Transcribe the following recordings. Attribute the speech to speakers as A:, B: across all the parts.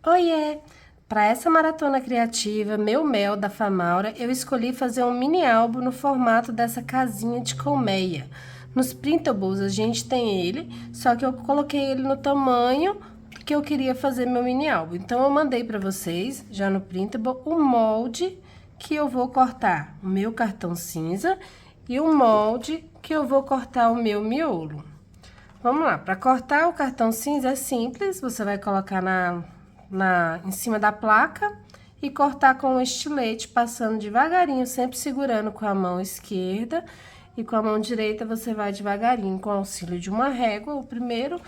A: Oiê! Para essa maratona criativa, Meu Mel da Famaura, eu escolhi fazer um mini álbum no formato dessa casinha de colmeia. Nos printables a gente tem ele, só que eu coloquei ele no tamanho que eu queria fazer meu mini álbum. Então eu mandei para vocês, já no printable, o molde que eu vou cortar o meu cartão cinza e o molde que eu vou cortar o meu miolo. Vamos lá, para cortar o cartão cinza é simples, você vai colocar em cima da placa e cortar com o estilete, passando devagarinho, sempre segurando com a mão esquerda e com a mão direita você vai devagarinho, com o auxílio de uma régua, o primeiro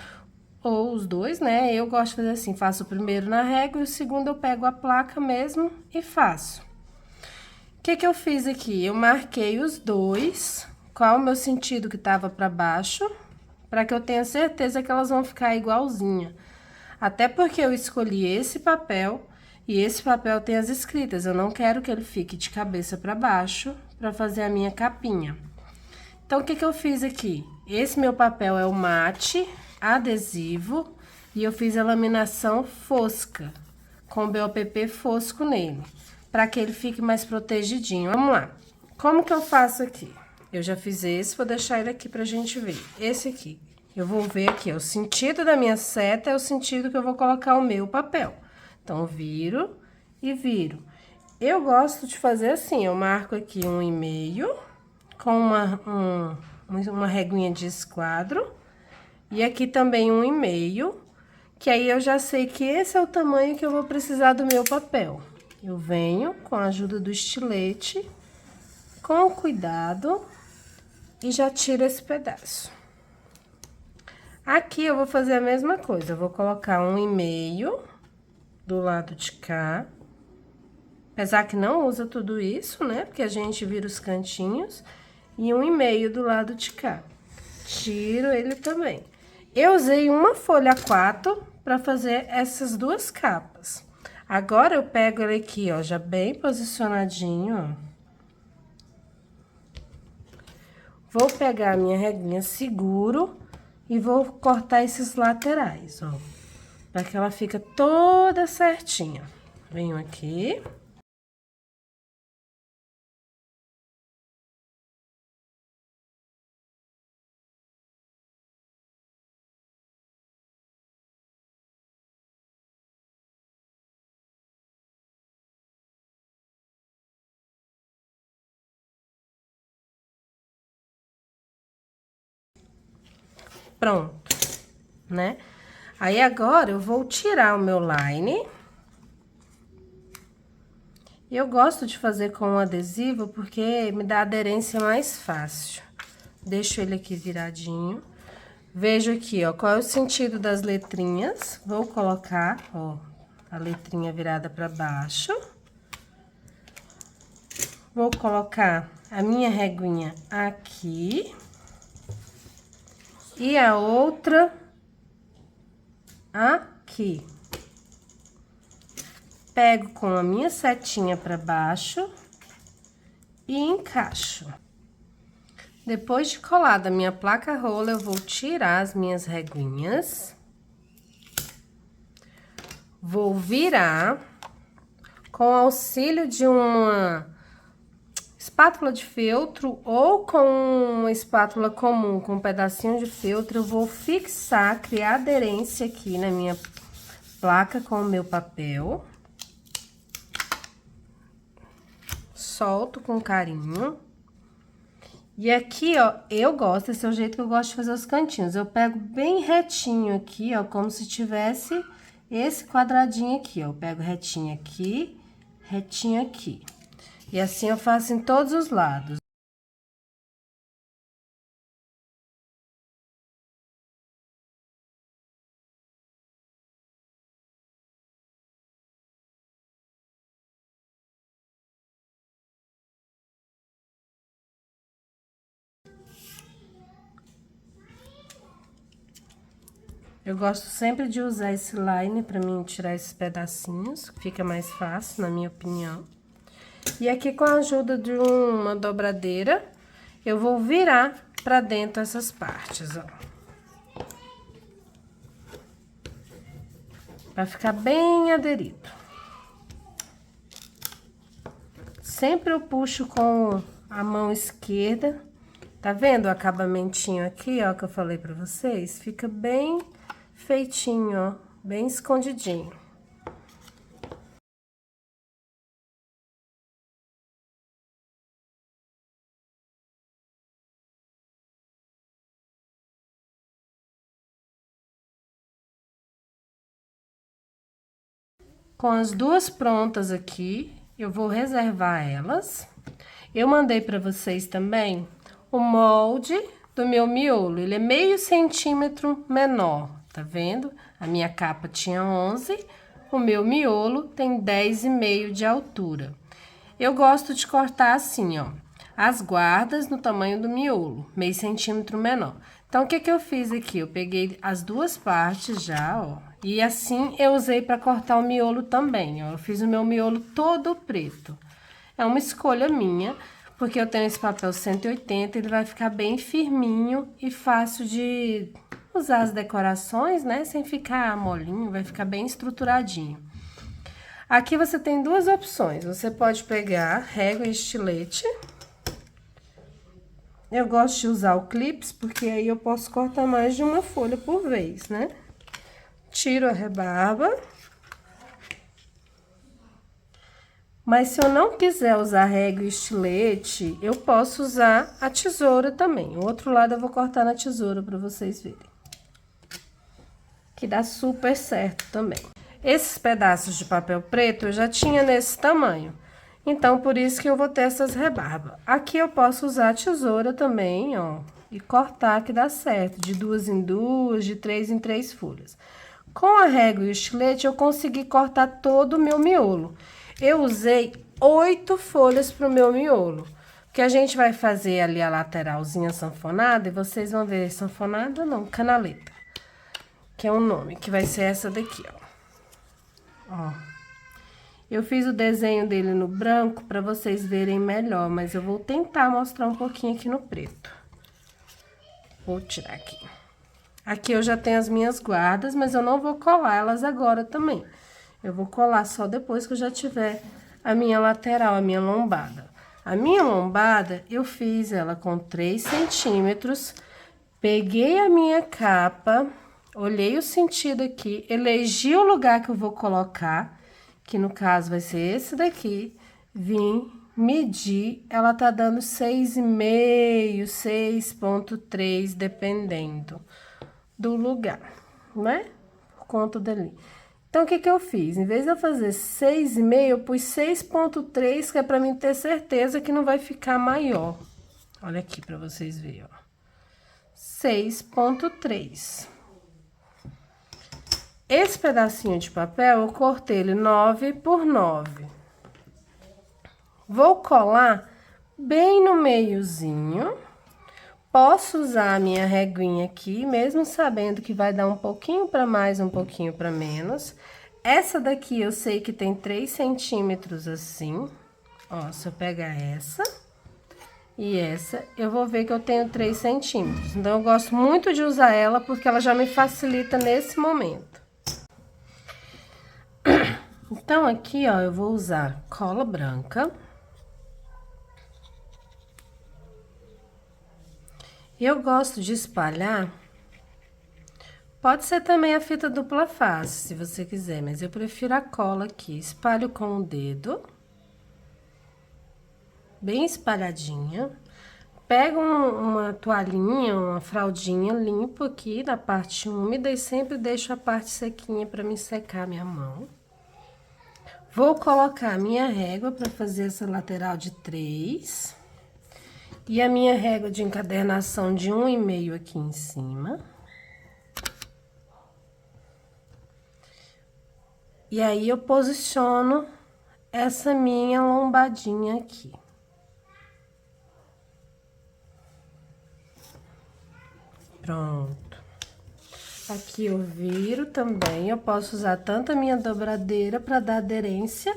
A: ou os dois, né? Eu gosto de fazer assim, faço o primeiro na régua e o segundo eu pego a placa mesmo e faço. O que eu fiz aqui? Eu marquei os dois, qual o meu sentido que tava para baixo, para que eu tenha certeza que elas vão ficar igualzinha. Até porque eu escolhi esse papel e esse papel tem as escritas. Eu não quero que ele fique de cabeça para baixo para fazer a minha capinha. Então, o que eu fiz aqui? Esse meu papel é o mate adesivo e eu fiz a laminação fosca, com BOPP fosco nele, para que ele fique mais protegidinho. Vamos lá. Como que eu faço aqui? Eu já fiz esse, vou deixar ele aqui pra gente ver. Esse aqui. Eu vou ver aqui, ó, o sentido da minha seta é o sentido que eu vou colocar o meu papel. Então, viro e viro. Eu gosto de fazer assim, eu marco aqui 1,5 com uma reguinha de esquadro. E aqui também 1,5, que aí eu já sei que esse é o tamanho que eu vou precisar do meu papel. Eu venho com a ajuda do estilete, com cuidado, e já tiro esse pedaço. Aqui eu vou fazer a mesma coisa, eu vou colocar 1,5 do lado de cá. Apesar que não usa tudo isso, né? Porque a gente vira os cantinhos. E 1,5 do lado de cá. Tiro ele também. Eu usei uma folha A4 para fazer essas duas capas. Agora eu pego ele aqui, ó, já bem posicionadinho, ó. Vou pegar a minha reguinha seguro e vou cortar esses laterais, ó, para que ela fica toda certinha. Venho aqui. Pronto, né? Aí agora eu vou tirar o meu line. Eu gosto de fazer com o adesivo porque me dá aderência mais fácil. Deixo ele aqui viradinho. Vejo aqui, ó, qual é o sentido das letrinhas. Vou colocar, ó, a letrinha virada para baixo. Vou colocar a minha reguinha aqui. E a outra aqui. Pego com a minha setinha para baixo e encaixo. Depois de colada a minha placa rola, eu vou tirar as minhas reguinhas. Vou virar com auxílio de uma espátula de feltro ou com uma espátula comum com um pedacinho de feltro, eu vou fixar, criar aderência aqui na minha placa com o meu papel. Solto com carinho. E aqui, ó, eu gosto, esse é o jeito que eu gosto de fazer os cantinhos. Eu pego bem retinho aqui, ó, como se tivesse esse quadradinho aqui, ó. Eu pego retinho aqui, retinho aqui. E assim eu faço em todos os lados. Eu gosto sempre de usar esse line pra mim tirar esses pedacinhos, fica mais fácil, na minha opinião. E aqui, com a ajuda de uma dobradeira, eu vou virar pra dentro essas partes, ó. Vai ficar bem aderido. Sempre eu puxo com a mão esquerda. Tá vendo o acabamentinho aqui, ó, que eu falei pra vocês? Fica bem feitinho, ó, bem escondidinho. Com as duas prontas aqui, eu vou reservar elas. Eu mandei pra vocês também o molde do meu miolo. Ele é meio centímetro menor, tá vendo? A minha capa tinha 11, o meu miolo tem 10,5 de altura. Eu gosto de cortar assim, ó, as guardas no tamanho do miolo, meio centímetro menor. Então, o que que eu fiz aqui? Eu peguei as duas partes já, ó, e assim eu usei para cortar o miolo também, ó. Eu fiz o meu miolo todo preto. É uma escolha minha, porque eu tenho esse papel 180, ele vai ficar bem firminho e fácil de usar as decorações, né? Sem ficar molinho, vai ficar bem estruturadinho. Aqui você tem duas opções. Você pode pegar régua e estilete. Eu gosto de usar o clips, porque aí eu posso cortar mais de uma folha por vez, né? Tiro a rebarba. Mas se eu não quiser usar régua e estilete, eu posso usar a tesoura também. O outro lado eu vou cortar na tesoura para vocês verem. Que dá super certo também. Esses pedaços de papel preto eu já tinha nesse tamanho. Então, por isso que eu vou ter essas rebarbas. Aqui eu posso usar a tesoura também, ó. E cortar que dá certo. De 2 em 2, de 3 em 3 folhas. Com a régua e o estilete eu consegui cortar todo o meu miolo. Eu usei 8 folhas pro meu miolo. Porque a gente vai fazer ali a lateralzinha sanfonada. E vocês vão ver, sanfonada não, canaleta. Que é o nome, que vai ser essa daqui, ó. Ó. Eu fiz o desenho dele no branco para vocês verem melhor, mas eu vou tentar mostrar um pouquinho aqui no preto. Vou tirar aqui. Aqui eu já tenho as minhas guardas, mas eu não vou colar elas agora também. Eu vou colar só depois que eu já tiver a minha lateral, a minha lombada. A minha lombada, eu fiz ela com 3 centímetros, peguei a minha capa, olhei o sentido aqui, elegi o lugar que eu vou colocar, que no caso vai ser esse daqui, vim, medir, ela tá dando 6,5, 6,3, dependendo do lugar, né? Por conta dali. Então, o que que eu fiz? Em vez de eu fazer 6,5, eu pus 6,3, que é pra mim ter certeza que não vai ficar maior. Olha aqui pra vocês verem, ó. 6,3. Esse pedacinho de papel, eu cortei ele 9 por 9. Vou colar bem no meiozinho. Posso usar a minha reguinha aqui, mesmo sabendo que vai dar um pouquinho para mais, um pouquinho para menos. Essa daqui eu sei que tem 3 centímetros assim. Ó, se eu pegar essa e essa, eu vou ver que eu tenho 3 centímetros. Então, eu gosto muito de usar ela porque ela já me facilita nesse momento. Então, aqui, ó, eu vou usar cola branca. Eu gosto de espalhar, pode ser também a fita dupla face, se você quiser, mas eu prefiro a cola aqui. Espalho com o dedo, bem espalhadinha. Pego uma toalhinha, uma fraldinha, limpo aqui na parte úmida e sempre deixo a parte sequinha para me secar minha mão. Vou colocar a minha régua para fazer essa lateral de 3. E a minha régua de encadernação de 1,5 aqui em cima. E aí, eu posiciono essa minha lombadinha aqui. Pronto. Aqui eu viro também, eu posso usar tanto a minha dobradeira para dar aderência,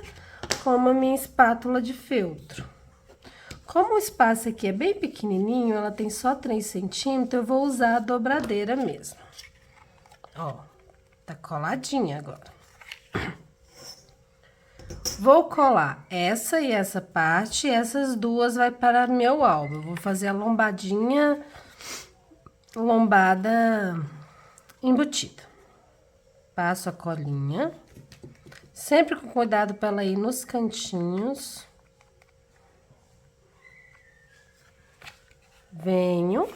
A: como a minha espátula de feltro. Como o espaço aqui é bem pequenininho, ela tem só 3 centímetros, eu vou usar a dobradeira mesmo. Ó, tá coladinha agora. Vou colar essa e essa parte, e essas duas vai para meu albo. Eu vou fazer a lombada embutida. Passo a colinha, sempre com cuidado para ela ir nos cantinhos. Venho,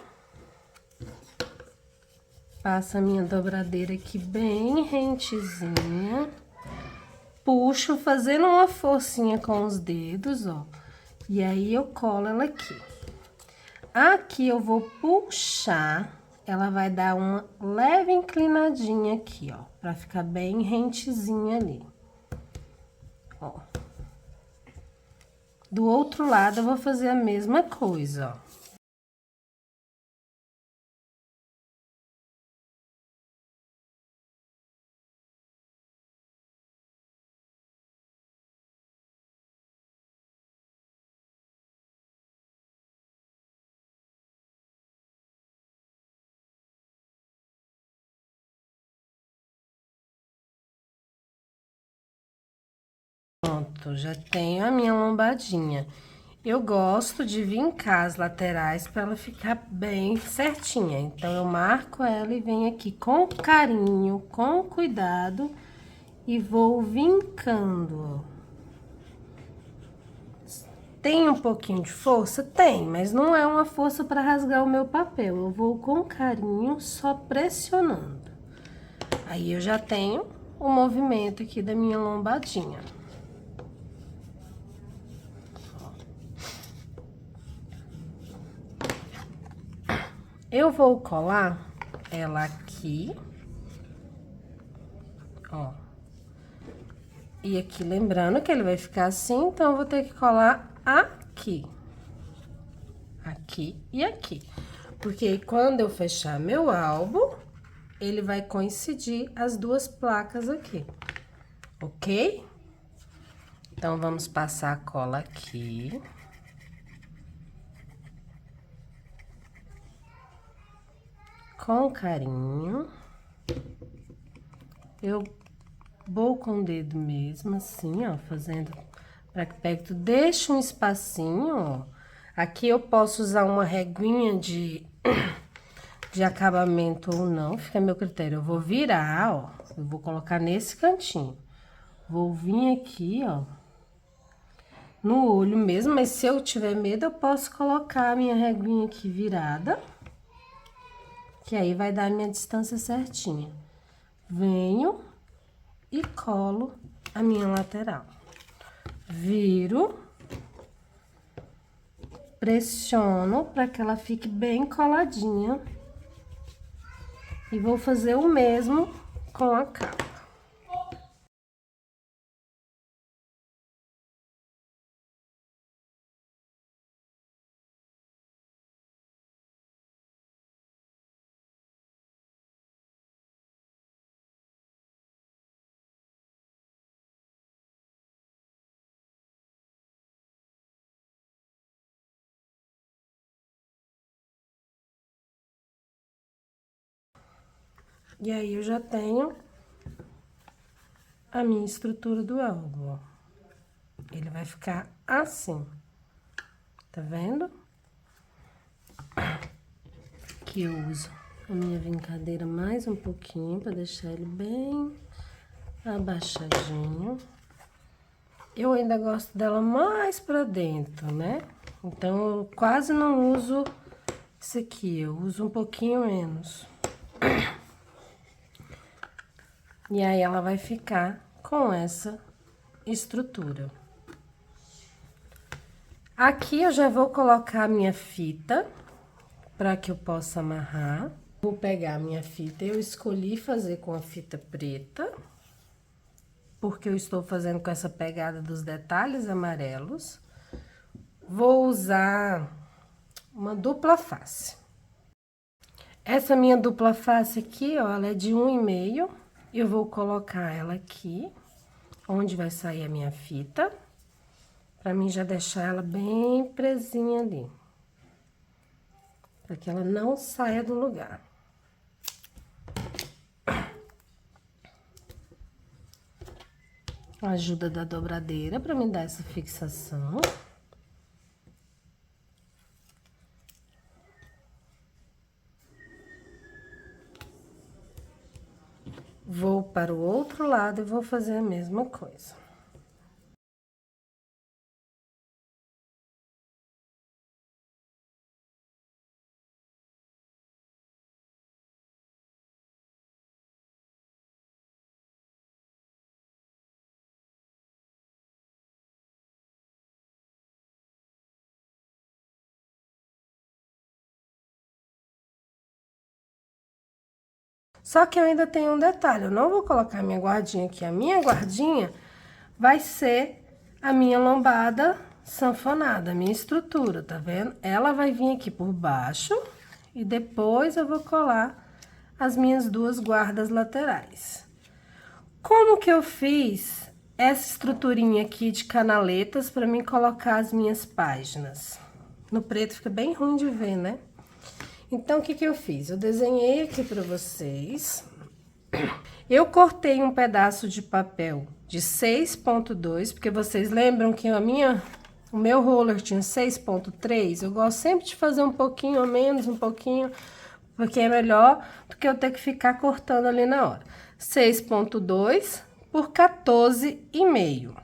A: passo a minha dobradeira aqui bem rentezinha. Puxo, fazendo uma forcinha com os dedos, ó. E aí, eu colo ela aqui. Aqui, eu vou puxar, ela vai dar uma leve inclinadinha aqui, ó. Pra ficar bem rentezinha ali. Ó. Do outro lado, eu vou fazer a mesma coisa, ó. Pronto, já tenho a minha lombadinha. Eu gosto de vincar as laterais para ela ficar bem certinha. Então, eu marco ela e venho aqui com carinho, com cuidado e vou vincando. Tem um pouquinho de força? Tem, mas não é uma força para rasgar o meu papel. Eu vou com carinho, só pressionando. Aí, eu já tenho o movimento aqui da minha lombadinha. Eu vou colar ela aqui, ó. E aqui, lembrando que ele vai ficar assim, então eu vou ter que colar aqui. Aqui e aqui. Porque aí, quando eu fechar meu álbum, ele vai coincidir as duas placas aqui, ok? Então, vamos passar a cola aqui. Com carinho. Eu vou com o dedo mesmo, assim, ó, fazendo para que pegue tudo. Deixa um espacinho, ó. Aqui eu posso usar uma reguinha de acabamento ou não, fica a meu critério. Eu vou virar, ó, eu vou colocar nesse cantinho. Vou vir aqui, ó, no olho mesmo, mas se eu tiver medo, eu posso colocar a minha reguinha aqui virada. Que aí vai dar a minha distância certinha. Venho e colo a minha lateral. Viro, pressiono para que ela fique bem coladinha. E vou fazer o mesmo com a capa. E aí, eu já tenho a minha estrutura do álbum, ó. Ele vai ficar assim, tá vendo? Aqui eu uso a minha vincadeira mais um pouquinho pra deixar ele bem abaixadinho. Eu ainda gosto dela mais pra dentro, né? Então, eu quase não uso isso aqui, eu uso um pouquinho menos. E aí, ela vai ficar com essa estrutura. Aqui, eu já vou colocar a minha fita, para que eu possa amarrar. Vou pegar a minha fita, eu escolhi fazer com a fita preta, porque eu estou fazendo com essa pegada dos detalhes amarelos. Vou usar uma dupla face. Essa minha dupla face aqui, ó, ela é de 1,5. Eu vou colocar ela aqui, onde vai sair a minha fita, pra mim já deixar ela bem presinha ali. Pra que ela não saia do lugar. a ajuda da dobradeira para me dar essa fixação. Vou para o outro lado e vou fazer a mesma coisa. Só que eu ainda tenho um detalhe, eu não vou colocar minha guardinha aqui. A minha guardinha vai ser a minha lombada sanfonada, a minha estrutura, tá vendo? Ela vai vir aqui por baixo e depois eu vou colar as minhas duas guardas laterais. Como que eu fiz essa estruturinha aqui de canaletas para mim colocar as minhas páginas? No preto fica bem ruim de ver, né? Então, o que que eu fiz? Eu desenhei aqui para vocês. Eu cortei um pedaço de papel de 6.2, porque vocês lembram que o meu roller tinha 6.3? Eu gosto sempre de fazer um pouquinho a menos, um pouquinho, porque é melhor do que eu ter que ficar cortando ali na hora. 6.2 por 14,5.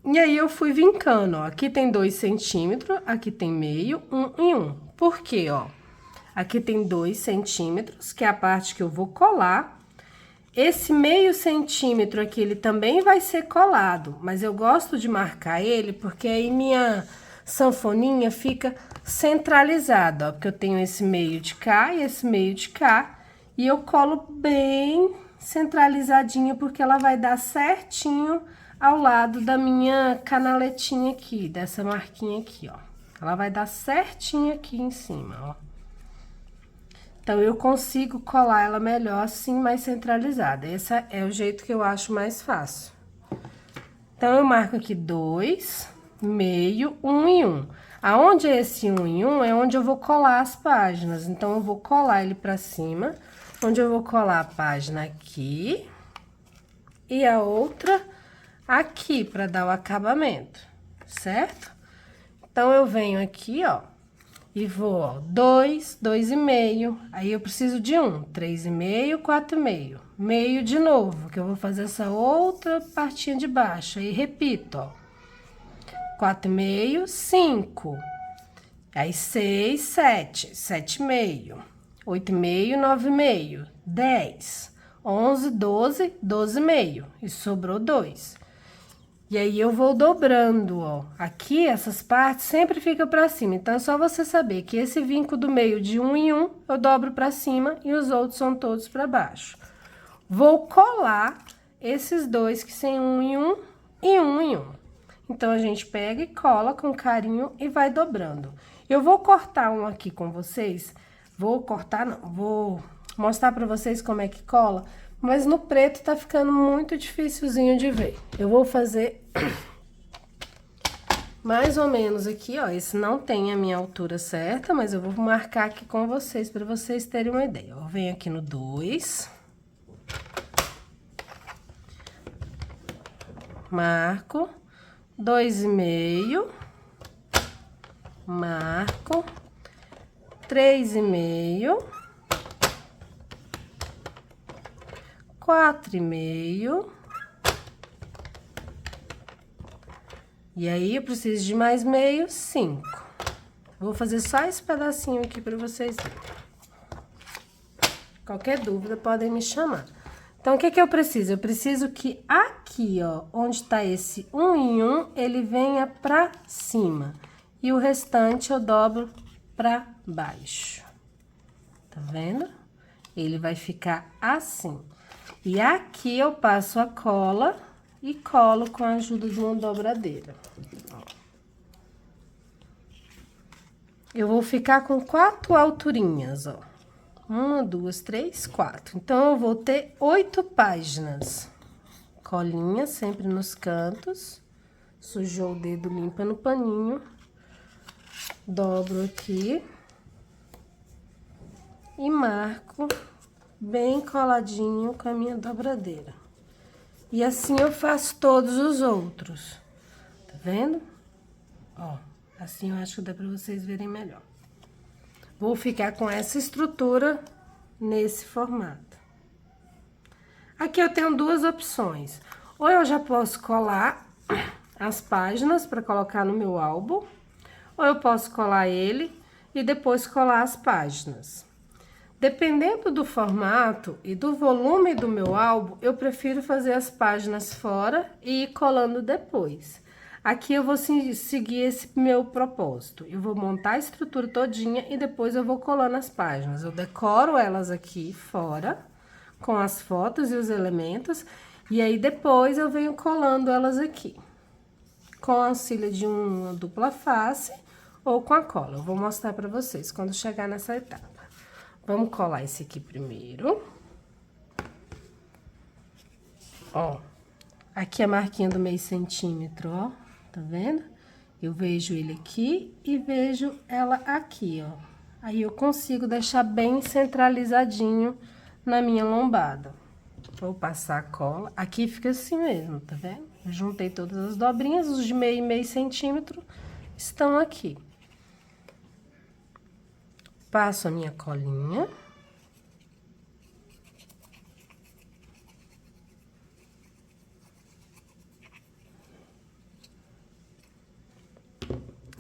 A: E aí, eu fui vincando, ó. Aqui tem 2 centímetros, aqui tem meio, 1 e 1. Por quê, ó? Aqui tem 2 centímetros, que é a parte que eu vou colar. Esse meio centímetro aqui, ele também vai ser colado, mas eu gosto de marcar ele, porque aí minha sanfoninha fica centralizada, ó. Porque eu tenho esse meio de cá e esse meio de cá, e eu colo bem centralizadinho, porque ela vai dar certinho ao lado da minha canaletinha aqui, dessa marquinha aqui, ó. Ela vai dar certinho aqui em cima, ó. Então, eu consigo colar ela melhor assim, mais centralizada. Esse é o jeito que eu acho mais fácil. Então, eu marco aqui 2, meio, 1 e 1. Aonde é esse 1 e 1 é onde eu vou colar as páginas. Então, eu vou colar ele pra cima, onde eu vou colar a página aqui e a outra aqui, pra dar o acabamento, certo? Então, eu venho aqui, ó, e vou, ó, 2, 2,5, aí eu preciso de 1, 3,5, 4,5, meio de novo, que eu vou fazer essa outra partinha de baixo, aí repito, ó, 4,5, 5, aí 6, 7, 7,5, 8,5, 9,5, 10, 11, 12, 12,5, e sobrou 2. E aí, eu vou dobrando, ó. Aqui, essas partes sempre ficam pra cima. Então, é só você saber que esse vinco do meio de 1 em 1, eu dobro pra cima e os outros são todos pra baixo. Vou colar esses dois que são 1 em 1 e 1 em 1. Então, a gente pega e cola com carinho e vai dobrando. Eu vou cortar um aqui com vocês. Vou cortar, não, vou mostrar pra vocês como é que cola. Mas no preto tá ficando muito dificilzinho de ver. Eu vou fazer mais ou menos aqui, ó. Esse não tem a minha altura certa, mas eu vou marcar aqui com vocês, pra vocês terem uma ideia. Eu venho aqui no 2. Marco. 2,5. Marco. 3,5. 4,5. E aí, eu preciso de mais meio, 5. Vou fazer só esse pedacinho aqui pra vocês verem. Qualquer dúvida, podem me chamar. Então, o que que eu preciso? Eu preciso que aqui, ó, onde tá esse 1 em 1, ele venha pra cima. E o restante eu dobro pra baixo. Tá vendo? Ele vai ficar assim. E aqui eu passo a cola e colo com a ajuda de uma dobradeira. Eu vou ficar com 4 alturinhas, ó. 1, 2, 3, 4. Então, eu vou ter 8 páginas. Colinha sempre nos cantos. Sujou o dedo, limpa no paninho. Dobro aqui. E marco bem coladinho com a minha dobradeira. E assim eu faço todos os outros. Tá vendo? Ó, assim eu acho que dá pra vocês verem melhor. Vou ficar com essa estrutura nesse formato. Aqui eu tenho duas opções. Ou eu já posso colar as páginas para colocar no meu álbum, ou eu posso colar ele e depois colar as páginas. Dependendo do formato e do volume do meu álbum, eu prefiro fazer as páginas fora e ir colando depois. Aqui eu vou seguir esse meu propósito. Eu vou montar a estrutura todinha e depois eu vou colando as páginas. Eu decoro elas aqui fora, com as fotos e os elementos, e aí depois eu venho colando elas aqui. Com a auxílio de uma dupla face ou com a cola. Eu vou mostrar pra vocês quando chegar nessa etapa. Vamos colar esse aqui primeiro. Ó, aqui a marquinha do meio centímetro, ó, tá vendo? Eu vejo ele aqui e vejo ela aqui, ó. Aí eu consigo deixar bem centralizadinho na minha lombada. Vou passar a cola. Aqui fica assim mesmo, tá vendo? Eu juntei todas as dobrinhas, os de meio e meio centímetro estão aqui. Passo a minha colinha.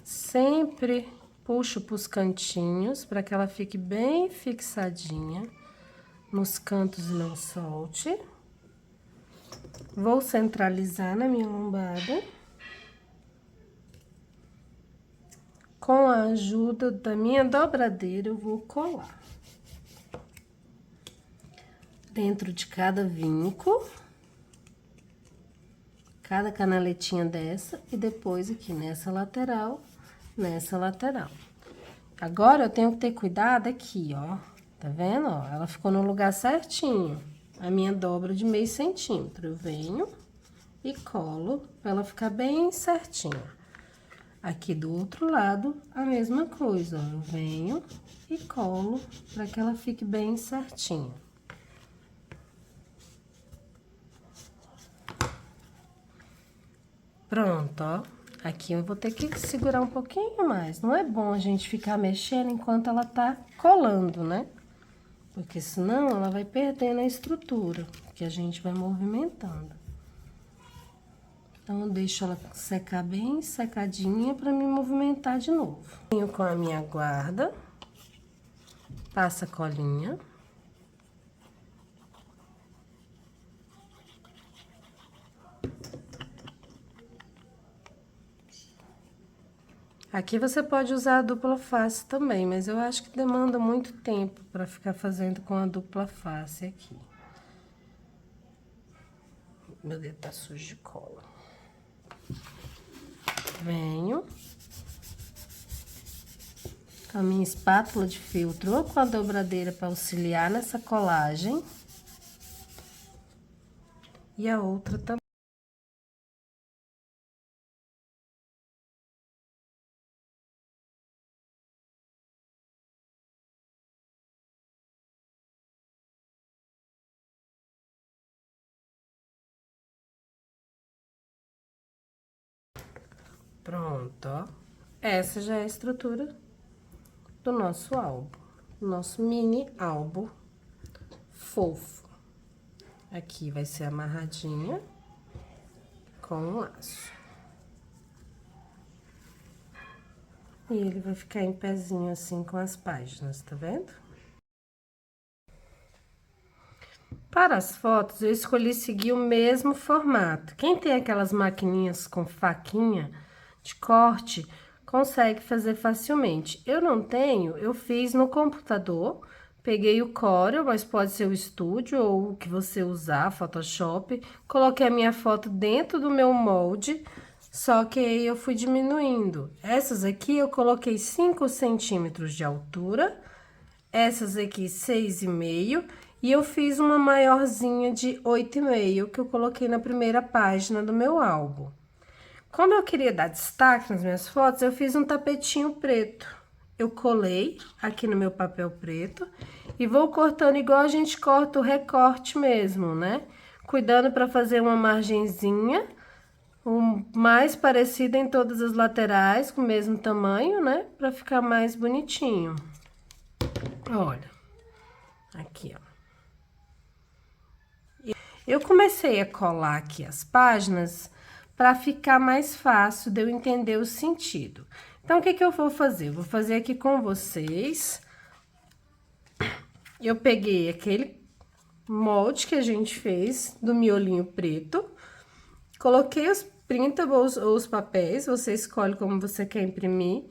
A: Sempre puxo pros cantinhos para que ela fique bem fixadinha nos cantos e não solte. Vou centralizar na minha lombada. Com a ajuda da minha dobradeira, eu vou colar. Dentro de cada vinco, cada canaletinha dessa, e depois aqui nessa lateral, nessa lateral. Agora, eu tenho que ter cuidado aqui, ó. Tá vendo, ó? Ela ficou no lugar certinho. A minha dobra de meio centímetro. Eu venho e colo pra ela ficar bem certinha. Aqui do outro lado, a mesma coisa, ó. Eu venho e colo pra que ela fique bem certinha. Pronto, ó. Aqui eu vou ter que segurar um pouquinho mais. Não é bom a gente ficar mexendo enquanto ela tá colando, né? Porque senão ela vai perdendo a estrutura, que a gente vai movimentando. Então, eu deixo ela secar bem secadinha pra me movimentar de novo. Venho com a minha guarda, passa a colinha. Aqui você pode usar a dupla face também, mas eu acho que demanda muito tempo pra ficar fazendo com a dupla face aqui. Meu dedo tá sujo de cola. Venho com a minha espátula de feltro ou com a dobradeira para auxiliar nessa colagem. E a outra também. Pronto, ó. Essa já é a estrutura do nosso álbum, nosso mini álbum fofo. Aqui vai ser amarradinha com um laço. E ele vai ficar em pezinho assim com as páginas, tá vendo? Para as fotos, eu escolhi seguir o mesmo formato. Quem tem aquelas maquininhas com faquinha de corte, consegue fazer facilmente. Eu não tenho, eu fiz no computador, peguei o Corel, mas pode ser o Studio ou o que você usar, Photoshop. Coloquei a minha foto dentro do meu molde, só que aí eu fui diminuindo. Essas aqui eu coloquei 5 centímetros de altura, essas aqui 6,5, e eu fiz uma maiorzinha de 8,5, que eu coloquei na primeira página do meu álbum. Como eu queria dar destaque nas minhas fotos, eu fiz um tapetinho preto. Eu colei aqui no meu papel preto e vou cortando igual a gente corta o recorte mesmo, né? cuidando para fazer uma margenzinha, mais parecida em todas as laterais, com o mesmo tamanho, né? Para ficar mais bonitinho. Olha, aqui, ó. Eu comecei a colar aqui as páginas para ficar mais fácil de eu entender o sentido. Então, o que que eu vou fazer? Eu vou fazer aqui com vocês. Eu peguei aquele molde que a gente fez do miolinho preto, coloquei os printables ou os papéis, você escolhe como você quer imprimir,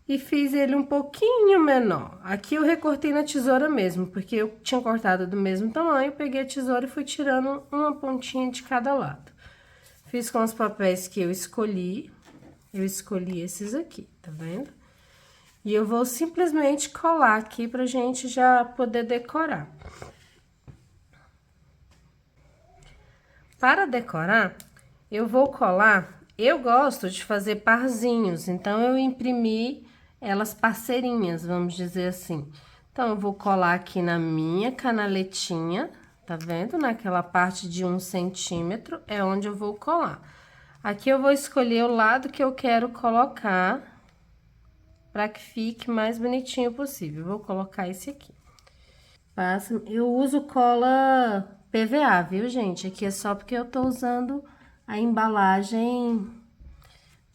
A: e fiz ele um pouquinho menor. Aqui eu recortei na tesoura mesmo, porque eu tinha cortado do mesmo tamanho, peguei a tesoura e fui tirando uma pontinha de cada lado. Fiz com os papéis que eu escolhi esses aqui, tá vendo? E eu vou simplesmente colar aqui pra gente já poder decorar. Para decorar, eu vou colar, eu gosto de fazer parzinhos, então eu imprimi elas parceirinhas, vamos dizer assim. Então, eu vou colar aqui na minha canaletinha, tá vendo? Naquela parte de 1 centímetro é onde eu vou colar. Aqui eu vou escolher o lado que eu quero colocar, para que fique mais bonitinho possível. Vou colocar esse aqui. Eu uso cola PVA, viu, gente? Aqui é só porque eu tô usando a embalagem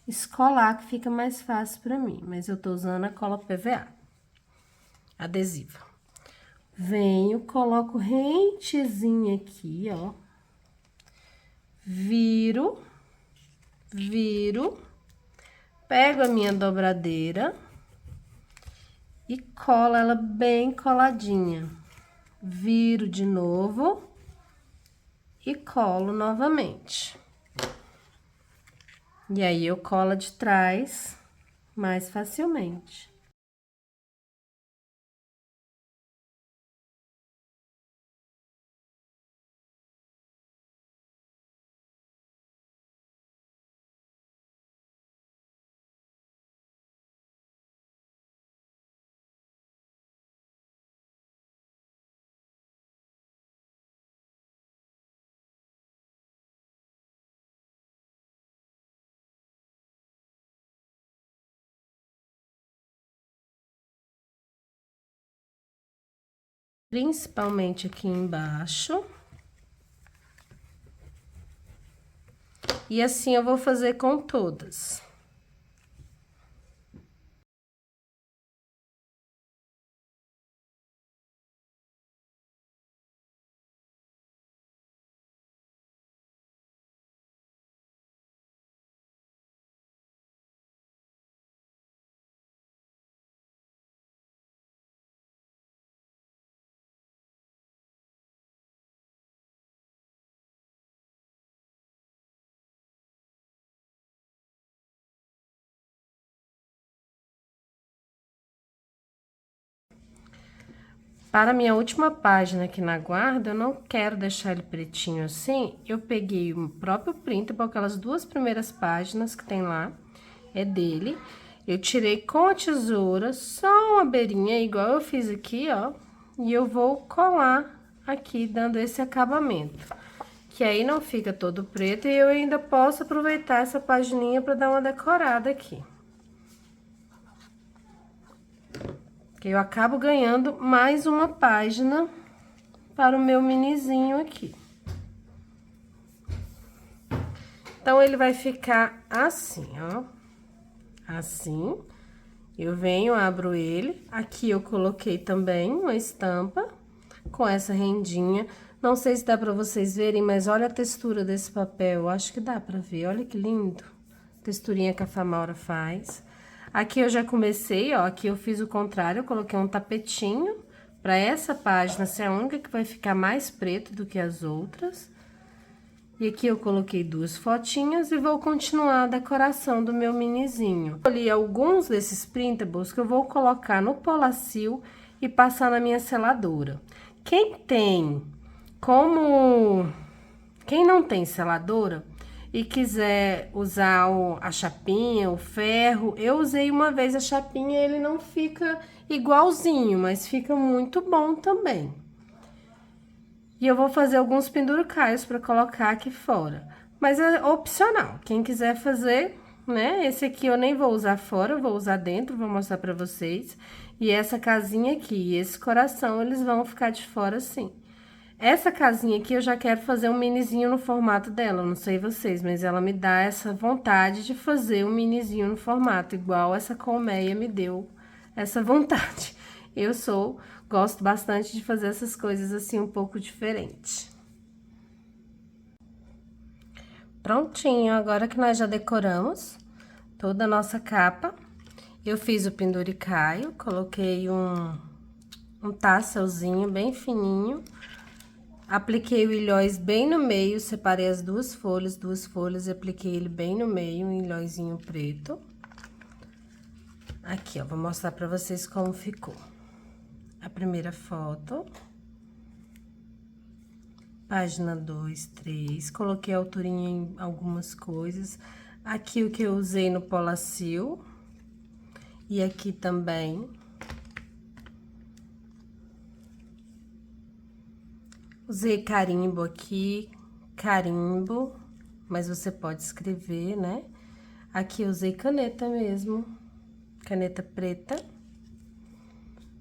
A: escolar, que fica mais fácil pra mim. Mas eu tô usando a cola PVA, adesiva. Venho, coloco rentezinha aqui, ó. Viro, pego a minha dobradeira e colo ela bem coladinha. Viro de novo e colo novamente. E aí, eu colo de trás mais facilmente. Principalmente aqui embaixo. E assim eu vou fazer com todas. Para a minha última página aqui na guarda, eu não quero deixar ele pretinho assim, eu peguei o próprio printable, aquelas 2 primeiras páginas que tem lá, é dele. Eu tirei com a tesoura só uma beirinha, igual eu fiz aqui, ó, e eu vou colar aqui, dando esse acabamento. Que aí não fica todo preto e eu ainda posso aproveitar essa pagininha para dar uma decorada aqui. Que eu acabo ganhando mais uma página para o meu minizinho aqui. Então, ele vai ficar assim, ó. Assim. Eu venho, abro ele. Aqui eu coloquei também uma estampa com essa rendinha. Não sei se dá pra vocês verem, mas olha a textura desse papel. Eu acho que dá pra ver. Olha que lindo. Texturinha que a Famaura faz. Aqui eu já comecei, ó, aqui eu fiz o contrário, eu coloquei um tapetinho pra essa página ser a única que vai ficar mais preto do que as outras. E aqui eu coloquei 2 fotinhas e vou continuar a decoração do meu minizinho. Escolhi alguns desses printables que eu vou colocar no Polacil e passar na minha seladora. Quem não tem seladora e quiser usar a chapinha, o ferro, eu usei uma vez a chapinha e ele não fica igualzinho, mas fica muito bom também. E eu vou fazer alguns penduricalhos para colocar aqui fora. Mas é opcional, quem quiser fazer, né? Esse aqui eu nem vou usar fora, eu vou usar dentro, vou mostrar pra vocês. E essa casinha aqui, esse coração, eles vão ficar de fora assim. Essa casinha aqui eu já quero fazer um minizinho no formato dela, não sei vocês, mas ela me dá essa vontade de fazer um minizinho no formato, igual essa colmeia me deu essa vontade. Gosto bastante de fazer essas coisas assim um pouco diferente. Prontinho, agora que nós já decoramos toda a nossa capa, eu fiz o penduricalho, coloquei um tasselzinho bem fininho, apliquei o ilhóis bem no meio, separei as duas folhas, e apliquei ele bem no meio, um ilhóizinho preto. Aqui, ó, vou mostrar pra vocês como ficou. A primeira foto. Página 2, 3, coloquei alturinha em algumas coisas. Aqui o que eu usei no Polacil. E aqui também. Usei carimbo aqui, carimbo, mas você pode escrever, né? Aqui eu usei caneta mesmo, caneta preta.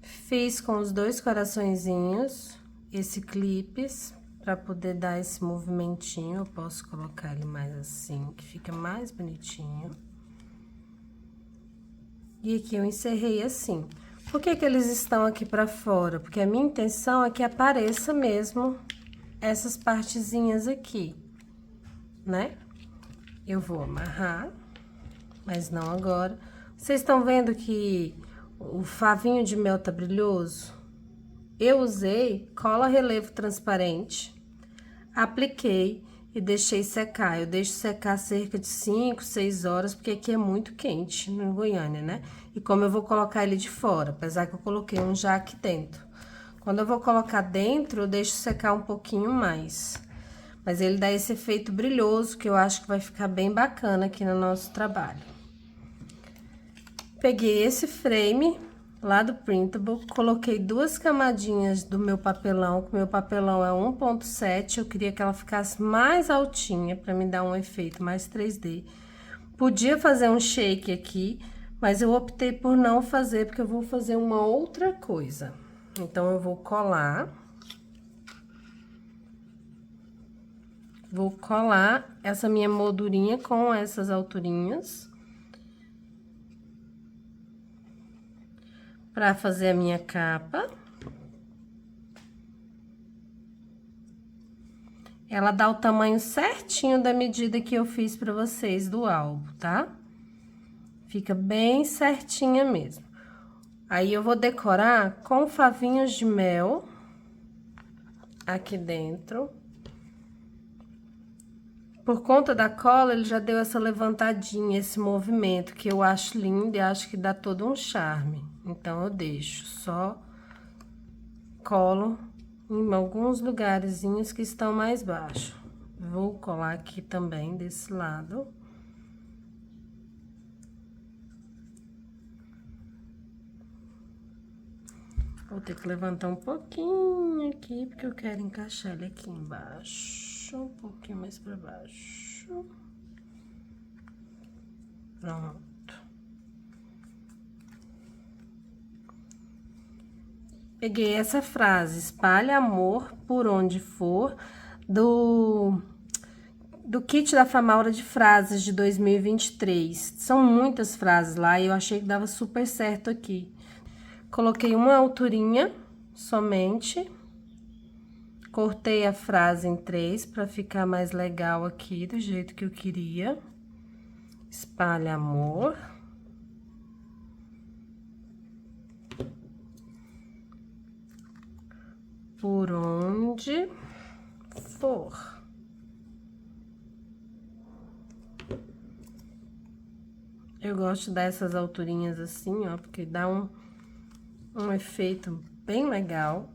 A: Fiz com os dois coraçõezinhos, esse clipes, pra poder dar esse movimentinho. Eu posso colocar ele mais assim, que fica mais bonitinho. E aqui eu encerrei assim. Por que que eles estão aqui pra fora? Porque a minha intenção é que apareça mesmo essas partezinhas aqui, né? Eu vou amarrar, mas não agora. Vocês estão vendo que o favinho de mel tá brilhoso? Eu usei cola relevo transparente, apliquei e deixei secar. Eu deixo secar cerca de 5, 6 horas, porque aqui é muito quente no Goiânia, né? E como eu vou colocar ele de fora, apesar que eu coloquei um já aqui dentro. Quando eu vou colocar dentro, eu deixo secar um pouquinho mais. Mas ele dá esse efeito brilhoso, que eu acho que vai ficar bem bacana aqui no nosso trabalho. Peguei esse frame lá do Printable, coloquei 2 camadinhas do meu papelão, que meu papelão é 1.7, eu queria que ela ficasse mais altinha, pra me dar um efeito mais 3D. Podia fazer um shake aqui, mas eu optei por não fazer, porque eu vou fazer uma outra coisa. Então, eu vou colar essa minha moldurinha com essas alturinhas. Pra fazer a minha capa. Ela dá o tamanho certinho da medida que eu fiz pra vocês do álbum, tá? Fica bem certinha mesmo. Aí, eu vou decorar com favinhos de mel aqui dentro. Por conta da cola, ele já deu essa levantadinha, esse movimento, que eu acho lindo e acho que dá todo um charme. Então, eu deixo, só colo em alguns lugarzinhos que estão mais baixo. Vou colar aqui também desse lado. Vou ter que levantar um pouquinho aqui, porque eu quero encaixar ele aqui embaixo, um pouquinho mais pra baixo. Pronto. Peguei essa frase, espalhe amor por onde for, do kit da Famaura de frases de 2023. São muitas frases lá e eu achei que dava super certo aqui. Coloquei uma alturinha somente, cortei a frase em 3 para ficar mais legal aqui, do jeito que eu queria. Espalhe amor. Por onde for. Eu gosto dessas alturinhas assim, ó, porque dá um efeito bem legal.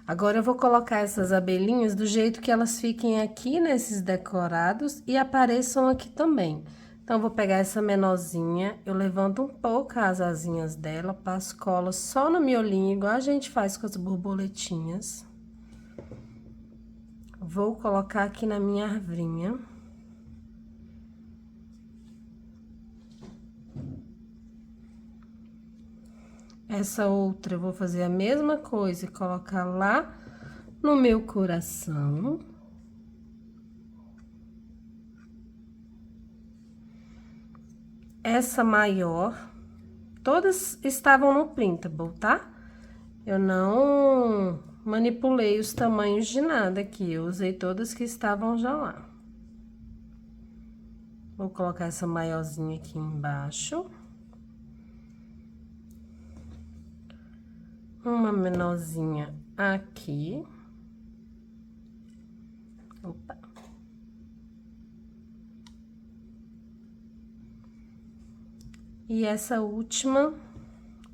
A: Agora, eu vou colocar essas abelhinhas do jeito que elas fiquem aqui nesses decorados e apareçam aqui também. Então, eu vou pegar essa menorzinha, eu levanto um pouco as asinhas dela, passo cola só no miolinho, igual a gente faz com as borboletinhas. Vou colocar aqui na minha arvrinha. Essa outra eu vou fazer a mesma coisa e colocar lá no meu coração. Essa maior, todas estavam no printable, tá? Eu não manipulei os tamanhos de nada aqui, eu usei todas que estavam já lá. Vou colocar essa maiorzinha aqui embaixo. Uma menorzinha aqui. Opa. E essa última,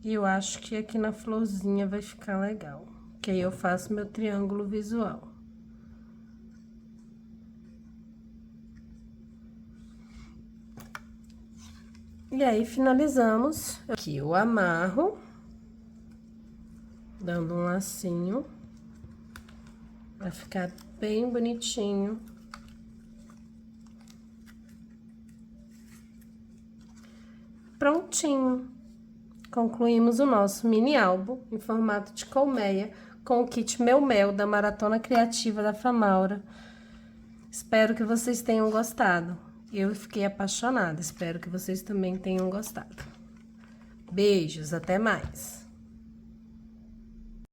A: eu acho que aqui na florzinha vai ficar legal. Que aí eu faço meu triângulo visual. E aí, finalizamos. Aqui eu amarro, dando um lacinho, vai ficar bem bonitinho. Prontinho! Concluímos o nosso mini álbum em formato de colmeia com o kit Meu Mel da Maratona Criativa da Famaura. Espero que vocês tenham gostado. Eu fiquei apaixonada, espero que vocês também tenham gostado. Beijos, até mais!